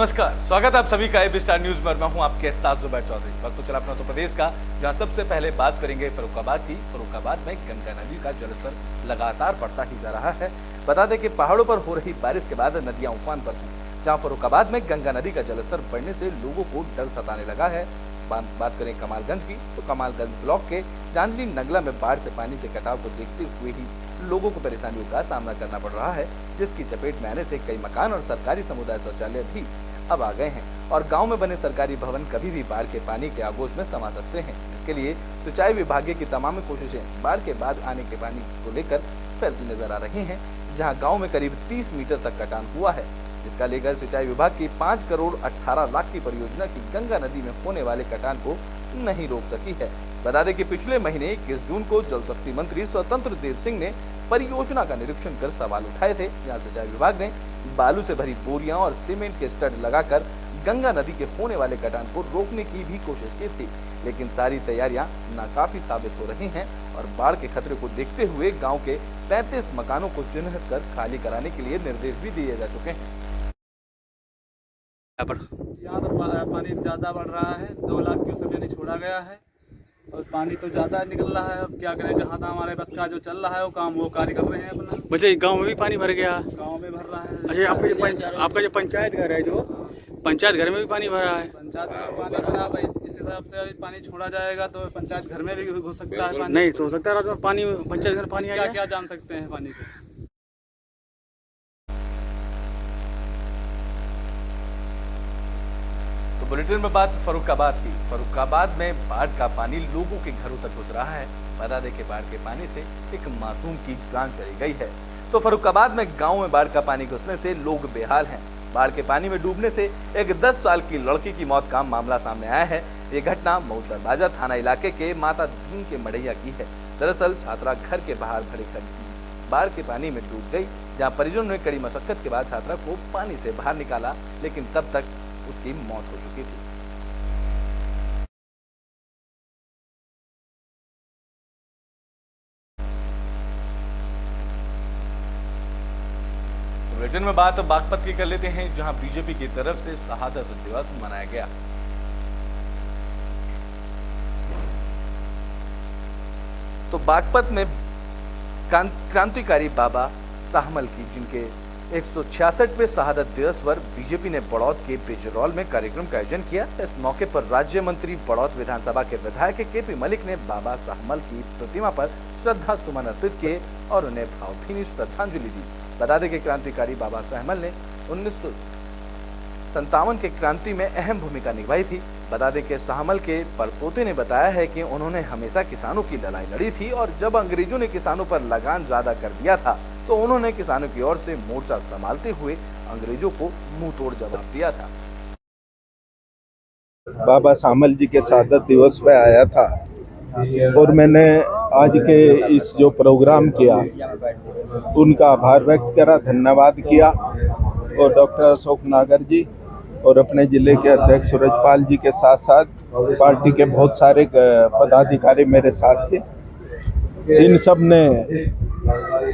नमस्कार, स्वागत है आप सभी का एबी स्टार न्यूज में। मैं हूं आपके साथ जुबैर चौधरी। वक्त तो चला अपना उत्तर प्रदेश का, जहां सबसे पहले बात करेंगे फर्रुखाबाद की। फर्रुखाबाद में गंगा नदी का जलस्तर लगातार बढ़ता ही जा रहा है। बता दें कि पहाड़ों पर हो रही बारिश के बाद नदियां उफान पर थी। जहां फर्रुखाबाद में गंगा नदी का जलस्तर बढ़ने से लोगों को डर सताने लगा है। बात करें कमालगंज की, तो कमालगंज ब्लॉक के जांजली नगला में बाढ़ से पानी के कटाव को देखते हुए ही लोगों को परेशानियों का सामना करना पड़ रहा है, जिसकी चपेट में आने से कई मकान और सरकारी समुदाय शौचालय भी अब आ गए हैं और गांव में बने सरकारी भवन कभी भी बाढ़ के पानी के आगोश में समा सकते हैं। इसके लिए सिंचाई विभाग की तमाम कोशिशें बाढ़ के बाद आने के पानी को लेकर फैलती नजर आ रही हैं, जहां गांव में करीब 30 मीटर तक कटान हुआ है। इसका लेकर सिंचाई विभाग की 5 करोड़ 18 लाख की परियोजना की गंगा नदी में होने वाले कटान को नहीं रोक सकी है। बता दें कि पिछले महीने 21 जून को जल शक्ति मंत्री स्वतंत्र देव सिंह ने परियोजना का निरीक्षण कर सवाल उठाए थे, जहां सिंचाई विभाग ने बालू से भरी बोरियां और सीमेंट के स्टड लगाकर गंगा नदी के होने वाले कटान को रोकने की भी कोशिश की थी, लेकिन सारी तैयारियां नाकाफी साबित हो रही हैं और बाढ़ के खतरे को देखते हुए गांव के 35 मकानों को चिन्हित कर खाली कराने के लिए निर्देश भी दिए जा चुके हैं। यहाँ तो पानी ज़्यादा बढ़ रहा है, 2 लाख क्यूसेक पानी छोड़ा गया है और पानी तो ज़्यादा निकल रहा है। अब क्या करें, जहाँ तक हमारे बस का जो चल रहा है वो काम वो कार्य कर रहे हैं अपना। बच्चे गांव में भी पानी भर गया। गांव में भर रहा है। अच्छा, आपका जो पंचायत घर है, जो पंचायत घर में भी पानी भरा है। पंचायत में पानी भरा है, इस हिसाब से पानी छोड़ा जाएगा तो पंचायत घर में भी घुस सकता है पानी। नहीं तो हो सकता है रात में पानी पंचायत घर पानी आया। क्या जान सकते हैं पानी को। बुलेटिन में बात फर्रुखाबाद की। फर्रुखाबाद में बाढ़ का पानी लोगों के घरों तक घुस रहा है। बता दें कि बाढ़ के पानी से एक मासूम की जान चली गई है। तो फर्रुखाबाद में गांव में बाढ़ का पानी घुसने से लोग बेहाल हैं। बाढ़ के पानी में डूबने से एक 10 साल की लड़की की मौत का मामला सामने आया है। ये घटना मऊ दरवाजा थाना इलाके के माता दीन के मड़ैया की है। दरअसल छात्रा घर के बाहर भरे बाढ़ के पानी में डूब गई, जहाँ परिजनों ने कड़ी मशक्कत के बाद छात्रा को पानी से बाहर निकाला, लेकिन तब तक उसकी मौत हो चुकी थी। बुलेटिन में बात बागपत की कर लेते हैं, जहां बीजेपी की तरफ से शहादत दिवस मनाया गया। तो बागपत में क्रांतिकारी बाबा साहमल की जिनके 166वें शहादत दिवस पर बीजेपी ने बड़ौद के बिजरौल में कार्यक्रम का आयोजन किया। इस मौके पर राज्य मंत्री बड़ौद विधानसभा के विधायक केपी मलिक ने बाबा साहमल की प्रतिमा पर श्रद्धा सुमन अर्पित किए और उन्हें भावभीनी श्रद्धांजलि दी। बता दें कि क्रांतिकारी बाबा साहमल ने 1957 के क्रांति में अहम भूमिका निभाई थी। बता दें कि साहमल के परपोते ने बताया है कि उन्होंने हमेशा किसानों की लड़ाई लड़ी थी और जब अंग्रेजों ने किसानों पर लगान ज्यादा कर दिया था तो उन्होंने किसानों की ओर से मोर्चा संभालते हुए अंग्रेजों को मुंह तोड़ जवाब दिया था। बाबा साहमल जी के शहादत दिवस पे आया था और मैंने आज के इस जो प्रोग्राम किया उनका आभार व्यक्त करा, धन्यवाद किया। और डॉक्टर अशोक नागर जी और अपने जिले के अध्यक्ष सूरजपाल जी के साथ साथ पार्टी के बहुत सारे पदाधिकारी मेरे साथ थे। इन सब ने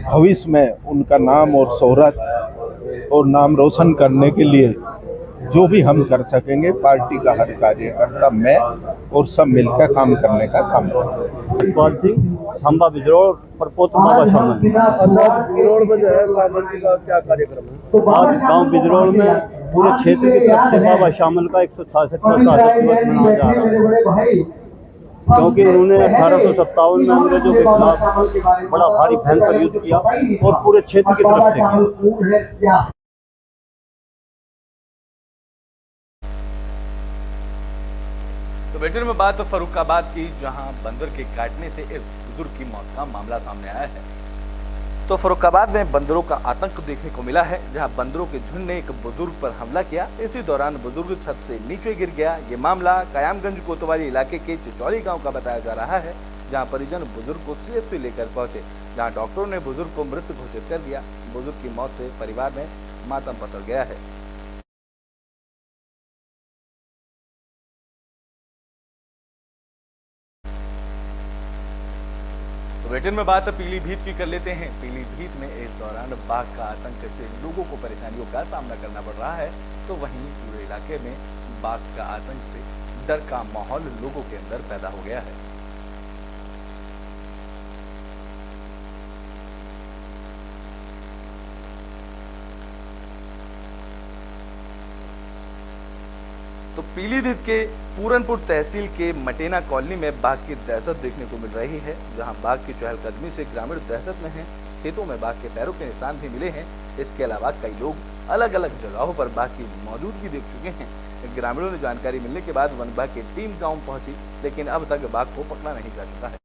भविष्य में उनका नाम और शोहरत और नाम रोशन करने के लिए जो भी हम कर सकेंगे, पार्टी का हर कार्यकर्ता मैं और सब मिलकर काम करने का काम करेंगे। इकबाल सिंह खंबा बिजरोड़ परपोत्र बाबा साहमल। बिजरोड़ में जो है साहमल जी का क्या कार्यक्रम है? आज गांव बिजरोड़ में पूरे क्षेत्र की तरफ से बाबा साहमल का 166वां शहादत दिवस मनाया जा रहा है, क्योंकि उन्होंने 1857 में अंग्रेजों के खिलाफ बड़ा भारी भयंकर युद्ध किया और पूरे क्षेत्र की तरफ से किया। तो बुलेटिन में बात फर्रुखाबाद की, जहां बंदर के काटने से एक बुजुर्ग की मौत का मामला सामने आया है। तो फर्रुखाबाद में बंदरों का आतंक देखने को मिला है, जहां बंदरों के झुंड ने एक बुजुर्ग पर हमला किया। इसी दौरान बुजुर्ग छत से नीचे गिर गया। ये मामला कयामगंज कोतवाली इलाके के चिचौली गांव का बताया जा रहा है, जहां परिजन बुजुर्ग को सीएचसी लेकर पहुंचे, जहां डॉक्टरों ने बुजुर्ग को मृत घोषित कर दिया। बुजुर्ग की मौत से परिवार में मातम पसर गया है। बुलेटिन में बात पीलीभीत की कर लेते हैं। पीलीभीत में इस दौरान बाघ का आतंक से लोगों को परेशानियों का सामना करना पड़ रहा है, तो वहीं पूरे इलाके में बाघ का आतंक से डर का माहौल लोगों के अंदर पैदा हो गया है। तो पीलीभीत के पूरनपुर तहसील के मटेना कॉलोनी में बाघ की दहशत देखने को मिल रही है, जहां बाघ की चहलकदमी से ग्रामीण दहशत में हैं। खेतों में बाघ के पैरों के निशान भी मिले हैं। इसके अलावा कई लोग अलग अलग जगहों पर बाघ की मौजूदगी देख चुके हैं। ग्रामीणों ने जानकारी मिलने के बाद वन विभाग की टीम गाँव पहुंची, लेकिन अब तक बाघ को पकड़ा नहीं जा सका है।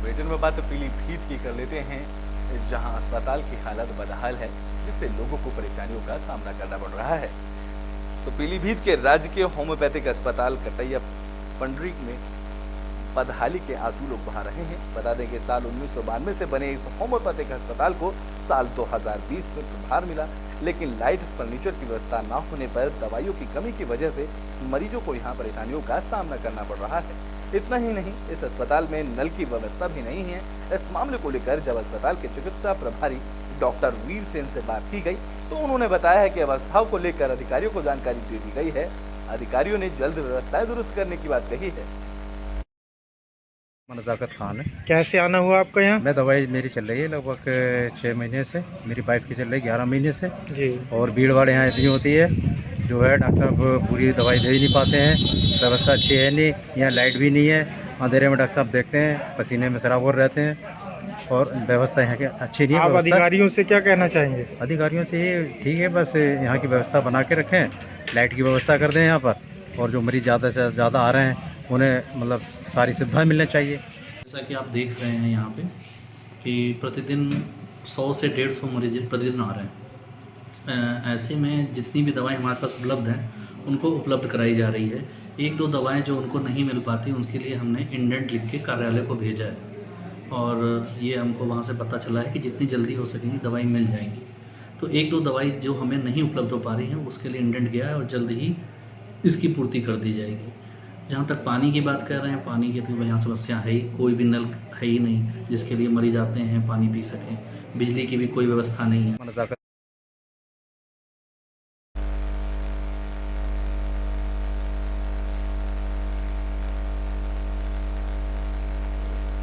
बुलेटिन में बात पीलीभीत की कर लेते हैं, जहां अस्पताल की हालत बदहाल है, जिससे लोगों को परेशानियों का सामना करना पड़ रहा है। तो पीलीभीत के राजकीय होम्योपैथिक अस्पताल कटैया पंडरी में बदहाली के आंसू लोग बहा रहे हैं। बता दें कि साल 1992 से बने इस होम्योपैथिक अस्पताल को साल 2020 में प्रभार मिला, लेकिन लाइट फर्नीचर की व्यवस्था न होने पर दवाइयों की कमी की वजह से मरीजों को यहां परेशानियों का सामना करना पड़ रहा है। इतना ही नहीं, इस अस्पताल में नल की व्यवस्था भी नहीं है। इस मामले को लेकर जब अस्पताल के चिकित्सा प्रभारी डॉक्टर वीर सेन से बात की गई, तो उन्होंने बताया है कि अवस्थाओं को लेकर अधिकारियों को जानकारी दे दी गई है। अधिकारियों ने जल्द व्यवस्थाएं दुरुस्त करने की बात कही है। नज़ाकत खान है। कैसे आना हुआ आपका यहाँ? मैं दवाई मेरी चल रही है लगभग 6 महीने से, मेरी वाइफ की चल रही है 11 महीने से जी। और भीड़ भाड़ यहाँ इतनी होती है, जो है डॉक्टर साहब पूरी दवाई भेज नहीं पाते हैं। व्यवस्था अच्छी है नहीं, यहाँ लाइट भी नहीं है। अंधेरे में डॉक्टर साहब देखते हैं, पसीने में सराबोर रहते हैं और व्यवस्था यहाँ की अच्छी नहीं है। आप अधिकारियों से क्या कहना चाहेंगे? अधिकारियों से ये ठीक है, बस यहाँ की व्यवस्था बना के रखें, लाइट की व्यवस्था कर दें यहाँ पर, और जो मरीज़ ज़्यादा से ज़्यादा आ रहे हैं उन्हें मतलब सारी सुविधाएं मिलनी चाहिए। जैसा कि आप देख रहे हैं यहाँ पे कि प्रतिदिन 100 से 150 मरीज प्रतिदिन आ रहे हैं। ऐसे में जितनी भी दवाएं हमारे पास उपलब्ध हैं उनको उपलब्ध कराई जा रही है। एक दो दवाएं जो उनको नहीं मिल पाती उनके लिए हमने इंडेंट लिख के कार्यालय को भेजा है, और ये हमको वहाँ से पता चला है कि जितनी जल्दी हो सकेगी दवाई मिल जाएंगी। तो एक दो दवाई जो हमें नहीं उपलब्ध हो पा रही हैं उसके लिए इंडेंट गया है और जल्द ही इसकी पूर्ति कर दी जाएगी। जहाँ तक पानी की बात कर रहे हैं, पानी की तो यहाँ समस्या है ही, कोई भी नल है ही नहीं जिसके लिए मरीज आते हैं पानी पी सकें। बिजली की भी कोई व्यवस्था नहीं है। तो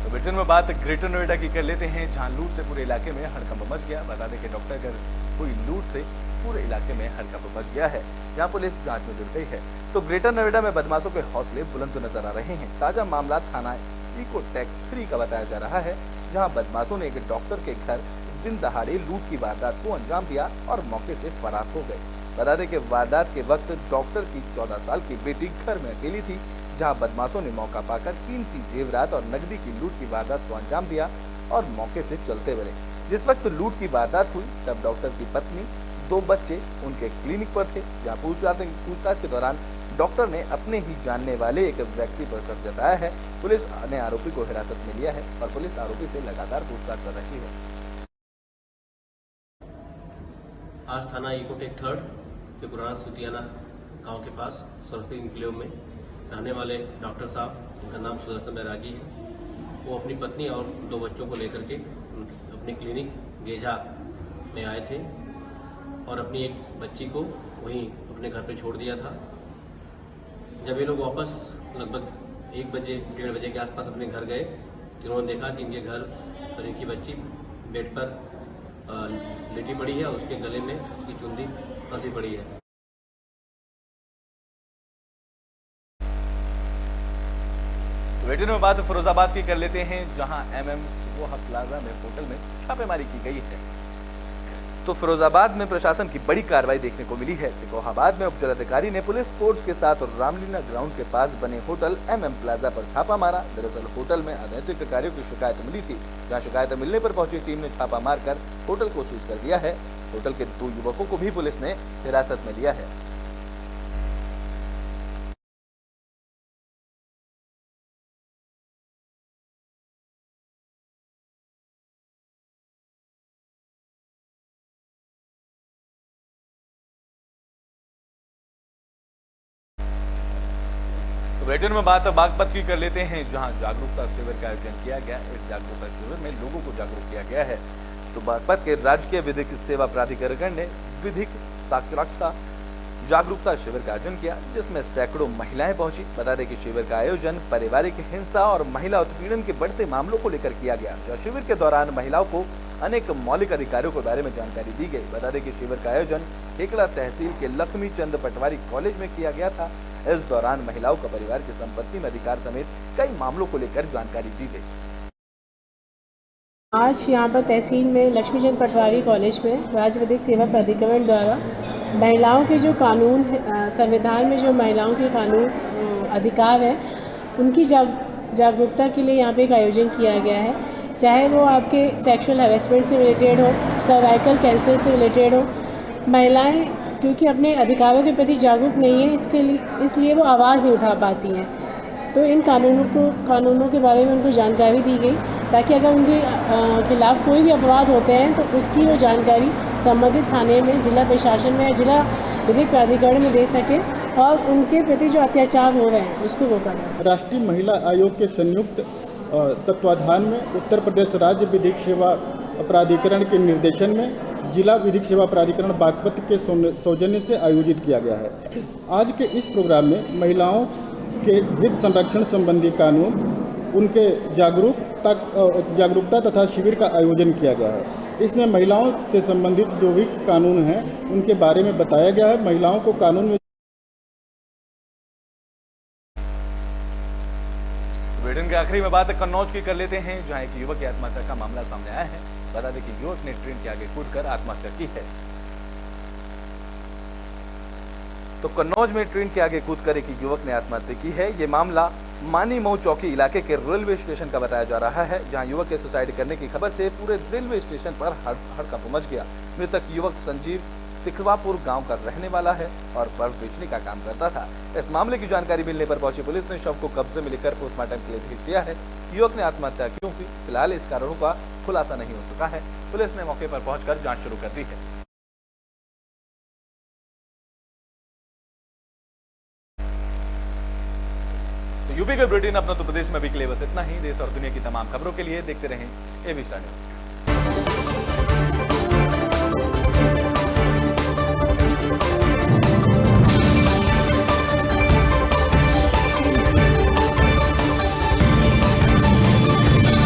बुलेटिन में बात ग्रेटर नोएडा की कर लेते हैं, जहां लूट से पूरे इलाके में हड़कंप मच गया। बता दें कि डॉक्टर घर हुई लूट से पूरे इलाके में हड़कंप मच गया है, जहां पुलिस जांच में जुट गई है। तो ग्रेटर नोएडा में बदमाशों के हौसले बुलंद नजर आ रहे हैं। ताजा मामला थाना इकोटेक 3 का बताया जा रहा है, जहां बदमाशों ने एक डॉक्टर के घर दिन दहाड़े लूट की वारदात को अंजाम दिया और मौके से फरार हो गए। बता दें कि वारदात के वक्त डॉक्टर की 14 साल की बेटी घर में अकेली थी, जहां बदमाशों ने मौका पाकर कीमती जेवरात और नकदी की लूट की वारदात को अंजाम दिया और मौके से चलते बने। जिस वक्त लूट की वारदात हुई तब डॉक्टर की पत्नी, 2 बच्चे उनके क्लिनिक पर थे, जहां पूछताछ के दौरान डॉक्टर ने अपने ही जानने वाले एक व्यक्ति पर शक जताया है। पुलिस ने आरोपी को हिरासत में लिया है और पुलिस आरोपी से लगातार पूछताछ कर रही है। आज थाना इकोटेक 3 के पुराना सुतियाना गांव के पास सरस्वती इंक्लेव में रहने वाले डॉक्टर साहब, उनका नाम सुदर्शन बैरागी है, वो अपनी पत्नी और 2 बच्चों को लेकर के अपनी क्लिनिक गेजा में आए थे और अपनी एक बच्ची को वहीं अपने घर पे छोड़ दिया था। जब ये लोग वापस लगभग 1 बजे 1:30 बजे के आसपास अपने घर गए तो उन्होंने देखा कि इनके घर पर इनकी बच्ची बेड पर लेटी पड़ी है, उसके गले में उसकी चुंदी फंसी पड़ी है। बुलेटिन में बात फिरोजाबाद की कर लेते हैं, जहां MM सिकोहा प्लाजा में होटल में छापेमारी की गई है। तो फिरोजाबाद में प्रशासन की बड़ी कार्रवाई देखने को मिली है। सिकोहाबाद में उप जिलाधिकारी ने पुलिस फोर्स के साथ रामलीला ग्राउंड के पास बने होटल MM प्लाजा पर छापा मारा। दरअसल होटल में अनैतिक कार्यों की शिकायत मिली थी, जहां शिकायत मिलने पर पहुंची टीम ने छापा मारकर होटल को सीज कर दिया है। होटल के 2 युवकों को भी पुलिस ने हिरासत में लिया है। बुलेटिन में बात बागपत की कर लेते हैं, जहां जागरूकता शिविर का आयोजन किया गया। इस जागरूकता शिविर में लोगों को जागरूक किया गया है। तो बागपत के राजकीय विधिक सेवा प्राधिकरण ने विधिक साक्षरता जागरूकता शिविर का आयोजन किया, जिसमें सैकड़ों महिलाएं पहुंची। बता दें कि शिविर का आयोजन पारिवारिक हिंसा और महिला उत्पीड़न के बढ़ते मामलों को लेकर किया गया। जहां शिविर के दौरान महिलाओं को अनेक मौलिक अधिकारों के बारे में जानकारी दी गई। बता दें कि शिविर का आयोजन हेकला तहसील के लक्ष्मी चंद पटवारी कॉलेज में किया गया था। इस दौरान महिलाओं का परिवार की संपत्ति में अधिकार समेत कई मामलों को लेकर जानकारी दी गई। आज यहाँ पर तहसील में लक्ष्मीचंद पटवारी कॉलेज में राज्य विधिक सेवा प्राधिकरण द्वारा महिलाओं के जो कानून संविधान में जो महिलाओं के कानून अधिकार है, उनकी जागरूकता के लिए यहाँ पे एक आयोजन किया गया है। चाहे वो आपके सेक्सुअल हैरेसमेंट से रिलेटेड हो, सर्वाइकल कैंसर से रिलेटेड हो, महिलाएं क्योंकि अपने अधिकारों के प्रति जागरूक नहीं है, इसलिए वो आवाज़ नहीं उठा पाती हैं। तो इन कानूनों के बारे में उनको जानकारी दी गई, ताकि अगर उनके खिलाफ कोई भी अपराध होते हैं तो उसकी वो जानकारी संबंधित थाने में, जिला प्रशासन में या जिला विधिक प्राधिकरण में दे सके और उनके प्रति जो अत्याचार हो रहे हैं उसको रोका जा सके। राष्ट्रीय महिला आयोग के संयुक्त तत्वाधान में उत्तर प्रदेश राज्य विधिक सेवा प्राधिकरण के निर्देशन में जिला विधिक सेवा प्राधिकरण बागपत के सौजन्य से आयोजित किया गया है। आज के इस प्रोग्राम में महिलाओं के हित संरक्षण संबंधी कानून, उनके जागरूकता तथा शिविर का आयोजन किया गया है। इसमें महिलाओं से संबंधित जो भी कानून हैं उनके बारे में बताया गया है। महिलाओं को कानून में बुलेटिन के आखिरी में बात कन्नौज की कर लेते हैं, जहां एक युवक की आत्महत्या का मामला सामने आया है। बता दें कि युवक ने ट्रेन के आगे कूदकर आत्महत्या की है। तो कन्नौज में ट्रेन के आगे कूदकर एक युवक ने आत्महत्या की है। ये मामला मानी मऊ चौकी इलाके के रेलवे स्टेशन का बताया जा रहा है, जहां युवक के सुसाइड करने की खबर से पूरे रेलवे स्टेशन पर हड़कंप मच गया। मृतक युवक संजीव तिखवापुर गांव का रहने वाला है और बर्फ बेचने का काम करता था। इस मामले की जानकारी मिलने पर पहुंची पुलिस ने शव को कब्जे में लेकर पोस्टमार्टम के लिए भेज दिया है। युवक ने आत्महत्या क्यों की, फिलहाल इस कारणों का खुलासा नहीं हो चुका है। पुलिस ने मौके पर पहुंचकर जांच शुरू कर दी है। तो यूपी के बुलेटिन अपना उत्तर प्रदेश में भी के लिए बस इतना ही। देश और दुनिया की तमाम खबरों के लिए देखते रहें एबी स्टार न्यूज।